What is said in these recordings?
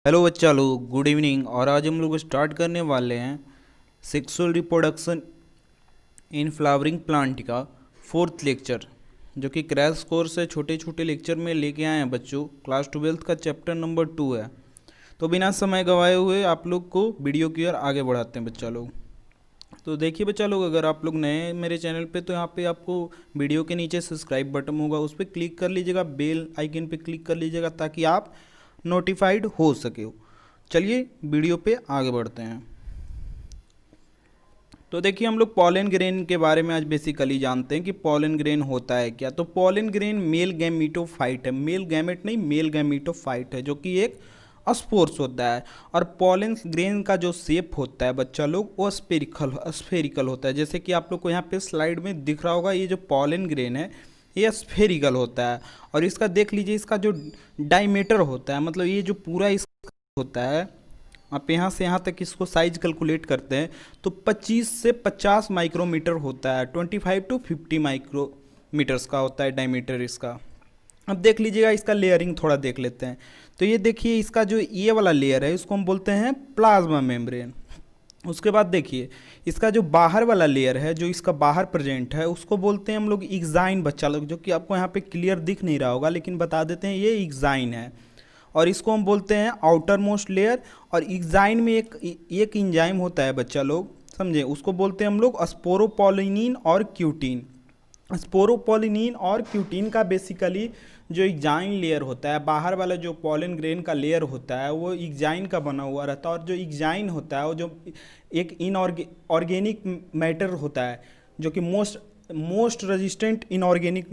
Hello बच्चा लोग, good evening. और आज हम लोग स्टार्ट करने वाले हैं sexual reproduction in flowering plant का फोर्थ लेक्चर, जो कि क्रैश कोर्स है। छोटे छोटे लेक्चर में लेके आए हैं बच्चों। क्लास 12th का चैप्टर नंबर 2 है। तो बिना समय गंवाए हुए आप लोग को वीडियो की ओर आगे बढ़ाते हैं बच्चा लोग। तो देखिए बच्चा लोग, अगर आप लोग नए हैं मेरे चैनल पे तो यहाँ पे आपको वीडियो के नीचे सब्सक्राइब बटन होगा, उस पर क्लिक कर लीजिएगा, बेल आइकन पे क्लिक कर लीजिएगा ताकि आप नोटिफाइड हो सके हो। चलिए वीडियो पे आगे बढ़ते हैं। तो देखिए, हम लोग पॉलन ग्रेन के बारे में आज बेसिकली जानते हैं कि पॉलन ग्रेन होता है क्या। तो पॉलन ग्रेन मेल गैमीटोफाइट है, मेल गैमेट नहीं, मेल गैमीटोफाइट है, जो कि एक स्पोर्स होता है। और पॉलन ग्रेन का जो शेप होता है बच्चा लोग, वो स्फेरिकल होता है। जैसे कि आप लोग को यहाँ पे स्लाइड में दिख रहा होगा, ये जो पॉलन ग्रेन है ये स्फेरिकल होता है। और इसका देख लीजिए, इसका जो डायमीटर होता है, मतलब ये जो पूरा इसका होता है, आप यहाँ से यहाँ तक इसको साइज कैलकुलेट करते हैं तो 25 से 50 माइक्रोमीटर होता है। 25 टू 50 माइक्रोमीटर्स का होता है डायमीटर इसका। अब देख लीजिएगा, इसका लेयरिंग थोड़ा देख लेते हैं। तो ये देखिए, इसका जो ये वाला लेयर है इसको हम बोलते हैं प्लाज्मा मेम्ब्रेन। उसके बाद देखिए, इसका जो बाहर वाला लेयर है, जो इसका बाहर प्रेजेंट है, उसको बोलते हैं हम लोग इग्जाइन बच्चा लोग, जो कि आपको यहाँ पे क्लियर दिख नहीं रहा होगा, लेकिन बता देते हैं ये इग्जाइन है। और इसको हम बोलते हैं आउटर मोस्ट लेयर। और इग्जाइन में एक इंजाइम होता है बच्चा लोग, समझे, उसको बोलते हैं हम लोग स्पोरोपोलिनिन और क्यूटीन। स्पोरोपोलिनिन और क्यूटीन का बेसिकली जो इग्जाइन लेयर होता है, बाहर वाला जो पॉलन ग्रेन का लेयर होता है, वो इग्जाइन का बना हुआ रहता है। और जो इग्जाइन होता है वो जो एक ऑर्गेनिक मैटर होता है, जो कि मोस्ट रेजिस्टेंट ऑर्गेनिक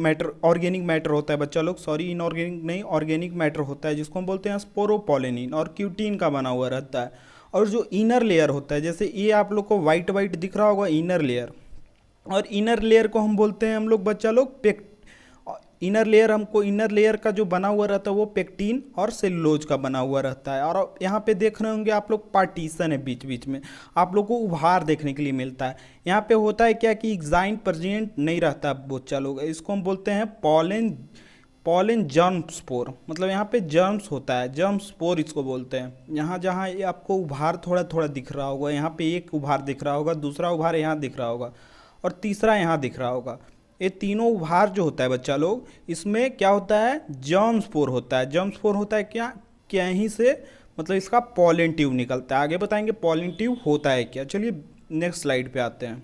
मैटर होता है बच्चा लोग, सॉरी इनऑर्गेनिक नहीं, ऑर्गेनिक मैटर होता है, जिसको हम बोलते हैं स्पोरोपोलिनिन और क्यूटीन का बना हुआ रहता है। और जो इनर लेयर होता है, जैसे ये आप लोग को वाइट वाइट दिख रहा होगा इनर लेयर, और इनर लेयर को हम बोलते हैं हम लोग बच्चा लोग इनर लेयर का जो बना हुआ रहता है वो पेक्टिन और सेलुलोज का बना हुआ रहता है। और यहाँ पे देख रहे होंगे आप लोग, पार्टीशन है बीच बीच में, आप लोग को उभार देखने के लिए मिलता है। यहाँ पे होता है क्या कि इग्जाइन प्रेजेंट नहीं रहता बच्चा लोग, इसको हम बोलते हैं पॉलन पॉलन जर्म स्पोर। मतलब यहाँ पे जर्म्स होता है, जर्म स्पोर इसको बोलते हैं। यहाँ जहाँ ये आपको उभार थोड़ा थोड़ा दिख रहा होगा, यहाँ पे एक उभार दिख रहा होगा, दूसरा उभार यहाँ दिख रहा होगा, और तीसरा यहाँ दिख रहा होगा। ये तीनों उभार जो होता है बच्चा लोग, इसमें क्या होता है, जर्म स्पोर होता है। जर्म स्पोर होता है क्या, कहीं से मतलब इसका पॉलन ट्यूब निकलता है। आगे बताएंगे पॉलन ट्यूब होता है क्या। चलिए नेक्स्ट स्लाइड पे आते हैं।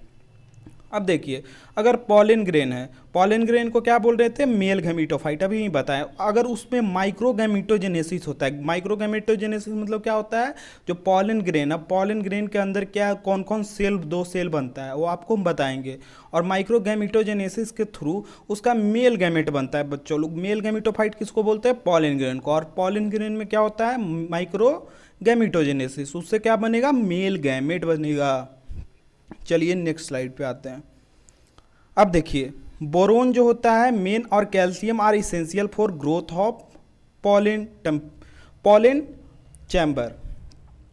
अब देखिए, अगर पॉलन ग्रेन है, पॉलन ग्रेन को क्या बोल रहे थे, मेल गैमीटोफाइट, अभी नहीं बताया। अगर उसमें माइक्रोगैमीटोजेनेसिस होता है, माइक्रोगैमीटोजेनेसिस मतलब क्या होता है, जो पॉलन ग्रेन है, पॉलन ग्रेन के अंदर क्या कौन कौन सेल, दो सेल बनता है वो आपको हम बताएंगे। और माइक्रोगैमीटोजेनेसिस के थ्रू उसका मेल गैमेट बनता है बच्चों लोग। मेल गैमीटोफाइट किसको बोलते हैं, पॉलन ग्रेन को। और पॉलन ग्रेन में क्या होता है, माइक्रो गैमीटोजेनेसिस, उससे क्या बनेगा, मेल गैमेट बनेगा। चलिए नेक्स्ट स्लाइड पे आते हैं। अब देखिए, बोरोन जो होता है मेन और calcium are essential for growth of pollen pollen chamber.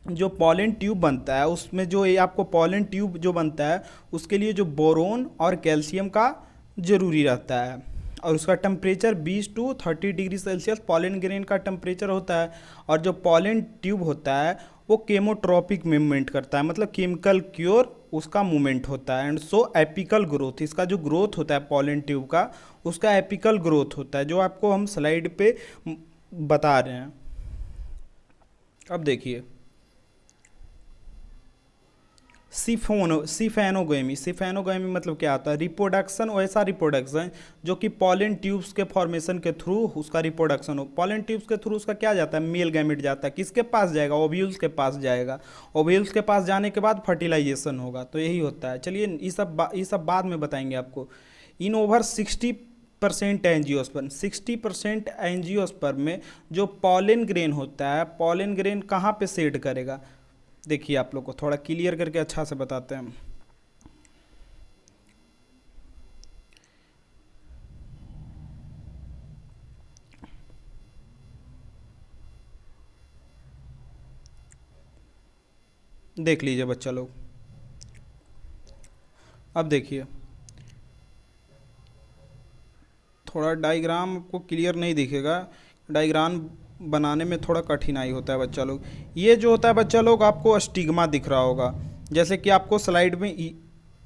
जो पॉलन ट्यूब बनता है उसमें जो ये आपको पॉलन ट्यूब जो बनता है, उसके लिए जो बोरोन और कैल्शियम का ज़रूरी रहता है। और उसका temperature 20 to 30 degree Celsius pollen grain का टेम्परेचर होता है। और जो पॉलन ट्यूब होता है वो केमोट्रॉपिक मूवमेंट करता है, मतलब केमिकल क्योर उसका मूवमेंट होता है। एंड सो एपिकल ग्रोथ, इसका जो ग्रोथ होता है पॉलन ट्यूब का, उसका एपिकल ग्रोथ होता है, जो आपको हम स्लाइड पे बता रहे हैं। अब देखिए, सिफेनोगेमी मतलब क्या होता है, रिप्रोडक्शन, वैसा रिप्रोडक्शन जो कि पॉलन ट्यूब्स के फॉर्मेशन के थ्रू उसका रिप्रोडक्शन हो। पॉलन ट्यूब्स के थ्रू उसका क्या जाता है, मेल गैमेट जाता है, किसके पास जाएगा, ओव्यूल्स के पास जाएगा। ओव्यूल्स के पास जाने के बाद फर्टिलाइजेशन होगा, तो यही होता है। चलिए ये सब बाद में बताएंगे आपको। इन ओवर 60% एंजियोस्पर्म, 60% एंजियोस्पर्म में जो पॉलन ग्रेन होता है, पॉलन ग्रेन कहाँ पे सेट करेगा, देखिए आप लोग को थोड़ा क्लियर करके अच्छा से बताते हैं। देख लीजिए बच्चा लोग, अब देखिए, थोड़ा डायग्राम आपको क्लियर नहीं दिखेगा, डायग्राम बनाने में थोड़ा कठिनाई होता है बच्चा लोग। ये जो होता है बच्चा लोग, आपको स्टिग्मा दिख रहा होगा, जैसे कि आपको स्लाइड में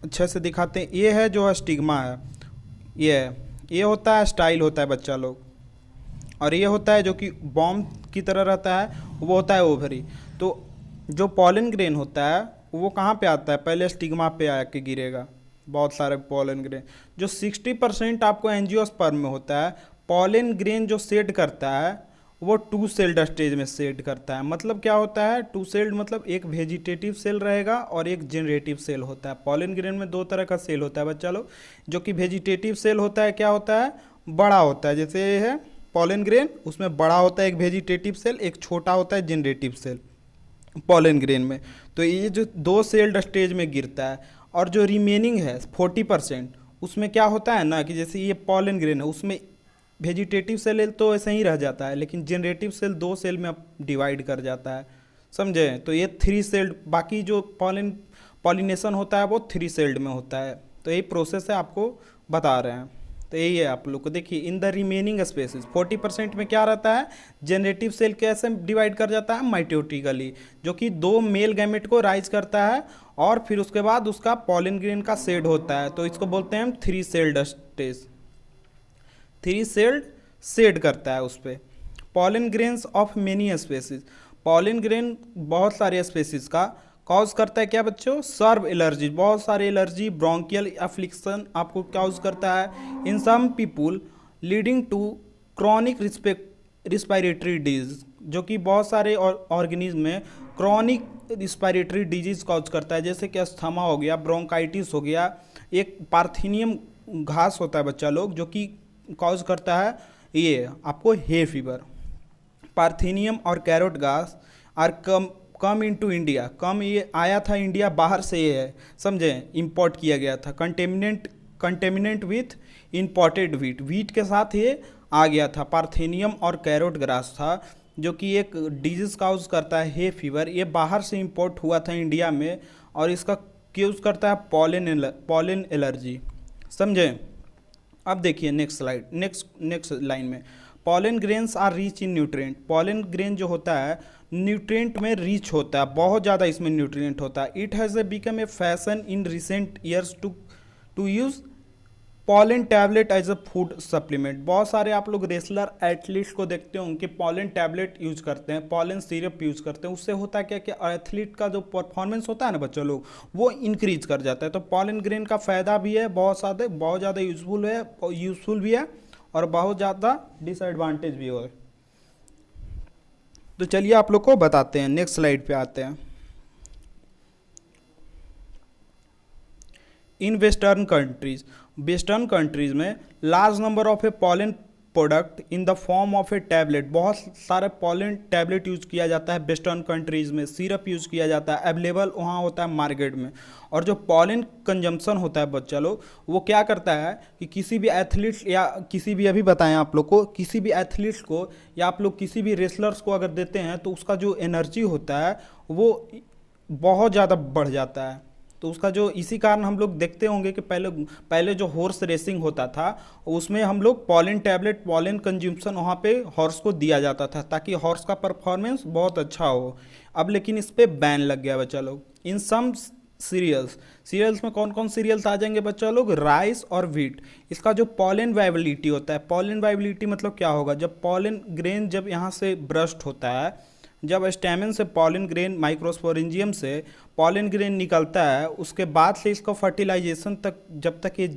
अच्छे से दिखाते हैं। ये है जो स्टिग्मा है, ये होता है स्टाइल होता है बच्चा लोग। और ये होता है जो कि बॉम्ब की तरह रहता है, वो होता है ओवरी। तो जो पॉलन ग्रेन होता है वो कहाँ पे आता है, पहले स्टिग्मा पे आके गिरेगा। बहुत सारे पॉलन ग्रेन जो 60% आपको एंजियोस्पर्म में होता है। पॉलन ग्रेन जो सेट करता है वो टू सेल्ड स्टेज में सेट करता है। मतलब क्या होता है टू सेल्ड, मतलब एक वेजिटेटिव सेल रहेगा और एक जनरेटिव सेल होता है। पॉलन ग्रेन में दो तरह का सेल होता है बच्चा लोग। जो कि वेजिटेटिव सेल होता है क्या होता है, बड़ा होता है, जैसे ये है पॉलन ग्रेन, उसमें बड़ा होता है एक वेजिटेटिव सेल, एक छोटा होता है जनरेटिव सेल पॉलन ग्रेन में। तो ये जो दो सेल्ड स्टेज में गिरता है। और जो रिमेनिंग है 40%, उसमें क्या होता है ना कि जैसे ये पॉलन ग्रेन है, उसमें वेजिटेटिव सेल तो ऐसे ही रह जाता है, लेकिन जनरेटिव सेल दो सेल में अब डिवाइड कर जाता है, समझे। तो ये 3 सेल्ड, बाकी जो पॉलिनेशन होता है वो 3 सेल्ड में होता है। तो यही प्रोसेस है, आपको बता रहे हैं। तो यही है आप लोग को। देखिए इन द रिमेनिंग स्पेसिस 40% में क्या रहता है, जनरेटिव सेल कैसे डिवाइड कर जाता है, माइटोटिकली, जो कि 2 मेल गैमेट को राइज करता है और फिर उसके बाद उसका पॉलन ग्रेन का शेड होता है। तो इसको बोलते हैं हम 3 सेल्ड स्टेज, 3 सेल्ड शेड करता है उस पर। Pollen grains of many species, pollen grain बहुत सारे स्पेसिस का कॉज करता है क्या बच्चों, सर्व एलर्जी, बहुत सारे एलर्जी, ब्रोंकियल अफ्लिक्शन आपको कॉज करता है in some people, leading to chronic respiratory disease, जो कि बहुत सारे ऑर्गेनिज्म में क्रॉनिक रिस्पायरेटरी डिजीज कॉज करता है, जैसे कि अस्थमा हो गया, ब्रोंकाइटिस हो गया। एक पार्थिनियम घास होता है बच्चा लोग, जो कि कॉज करता है ये आपको हे फीवर। पार्थिनियम और कैरोट घास आर कम इनटू इंडिया, कम ये आया था इंडिया बाहर से, ये है समझे, इंपोर्ट किया गया था। कंटेमिनेंट विथ इंपोर्टेड वीट के साथ ये आ गया था। पार्थेनियम और कैरोट ग्रास था, जो कि एक डिजीज काउज करता है हे फीवर। ये बाहर से इंपोर्ट हुआ था इंडिया में और इसका क्यूज करता है पॉलन एलर्जी, समझे। अब देखिए नेक्स्ट स्लाइड, नेक्स्ट लाइन में, pollen grains are rich in nutrient. Pollen grain जो होता है न्यूट्रिएंट में रिच होता है, बहुत ज़्यादा इसमें न्यूट्रिएंट होता है। It has become a fashion in recent years to use pollen tablet as a food supplement. बहुत सारे आप लोग रेसलर एथलीट्स को देखते हो, उनके पॉलन टैबलेट यूज करते हैं, पॉलन सिरप यूज करते हैं। उससे होता है क्या कि एथलीट का जो परफॉर्मेंस होता है ना बच्चों लोग, वो इंक्रीज कर जाता है। तो पॉलन ग्रेन का फ़ायदा भी है, बहुत ज़्यादा यूजफुल भी है और बहुत ज़्यादा डिसएडवांटेज भी है। तो चलिए आप लोग को बताते हैं, नेक्स्ट स्लाइड पे आते हैं। इन वेस्टर्न कंट्रीज में large number of A pollen product in the form of A tablet, बहुत सारे पॉलन टैबलेट यूज किया जाता है वेस्टर्न कंट्रीज में। सिरप यूज किया जाता है, अवेलेबल वहाँ होता है मार्केट में। और जो पॉलन कंजम्पशन होता है बच्चा लोग, वो क्या करता है कि किसी भी एथलीट्स या किसी भी, अभी बताएं आप लोग को, किसी भी एथलीट्स को या आप लोग किसी भी रेसलर्स को अगर देते हैं तो उसका जो एनर्जी होता है वो बहुत ज़्यादा बढ़ जाता है। तो उसका जो, इसी कारण हम लोग देखते होंगे कि पहले जो हॉर्स रेसिंग होता था उसमें हम लोग पॉलन टैबलेट, पॉलन कंज्यूम्शन वहाँ पे हॉर्स को दिया जाता था ताकि हॉर्स का परफॉर्मेंस बहुत अच्छा हो। अब लेकिन इस पर बैन लग गया बच्चा लोग। इन सम सीरियल्स में कौन कौन सीरियल्स आ जाएंगे बच्चा लोग, राइस और व्हीट। इसका जो पॉलन वाइबिलिटी होता है, पॉलन वाइबिलिटी मतलब क्या होगा, जब पॉलन ग्रेन जब यहाँ से ब्रस्ट होता है, जब स्टैमेन से पॉलन ग्रेन, माइक्रोस्पोरेंजियम से पॉलन ग्रेन निकलता है, उसके बाद से इसका फर्टिलाइजेशन तक, जब तक ये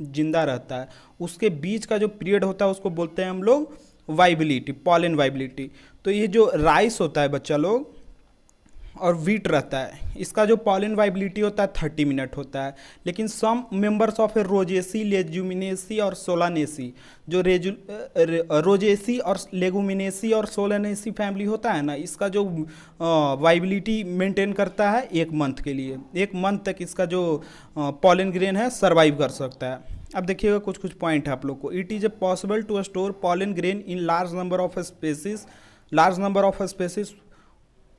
जिंदा रहता है, उसके बीच का जो पीरियड होता है उसको बोलते हैं हम लोग वाइबिलिटी, पॉलन वाइबिलिटी। तो ये जो राइस होता है बच्चा लोग और वीट रहता है, इसका जो पॉलन वाइबिलिटी होता है 30 मिनट होता है। लेकिन some members of a Rosaceae, Leguminaceae और सोलानेसी, जो रोजेसी और लेगुमिनेसी और सोलानेसी फैमिली होता है ना, इसका जो वाइबिलिटी मेंटेन करता है 1 मंथ के लिए, 1 मंथ तक इसका जो पॉलन ग्रेन है सर्वाइव कर सकता है। अब देखिएगा कुछ पॉइंट है आप लोग को। It is a possible to store pollen grain in large number of species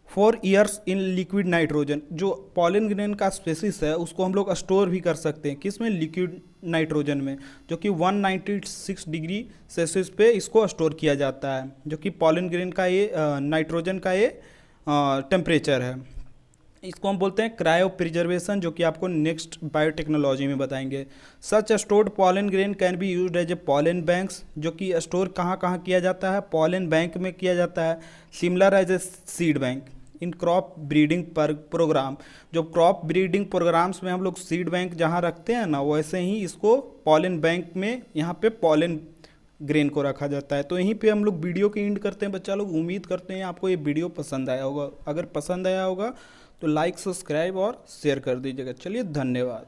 4 years in liquid nitrogen. जो पॉलन ग्रेन का स्पेसिस है उसको हम लोग स्टोर भी कर सकते हैं, किस में, लिक्विड नाइट्रोजन में, जो कि 196 डिग्री सेल्सियस पे इसको स्टोर किया जाता है, जो कि पॉलन ग्रेन का ये नाइट्रोजन का ये टेम्परेचर है। इसको हम बोलते हैं क्रायो प्रिजर्वेशन, जो कि आपको नेक्स्ट बायोटेक्नोलॉजी में बताएंगे। Such stored pollen grain can be used as a pollen banks, जो कि स्टोर कहाँ कहाँ किया जाता है, पॉलन बैंक में किया जाता है, similar as a seed bank in crop breeding programme. जो क्रॉप ब्रीडिंग प्रोग्राम्स में हम लोग सीड बैंक जहाँ रखते हैं ना, वैसे ही इसको पॉलन बैंक में यहाँ पे पॉलन ग्रेन को रखा जाता है। तो यहीं पे हम लोग वीडियो की एंड करते हैं बच्चा लोग। उम्मीद करते हैं आपको ये वीडियो पसंद आया होगा। अगर पसंद आया होगा तो लाइक, सब्सक्राइब और शेयर कर दीजिएगा। चलिए, धन्यवाद।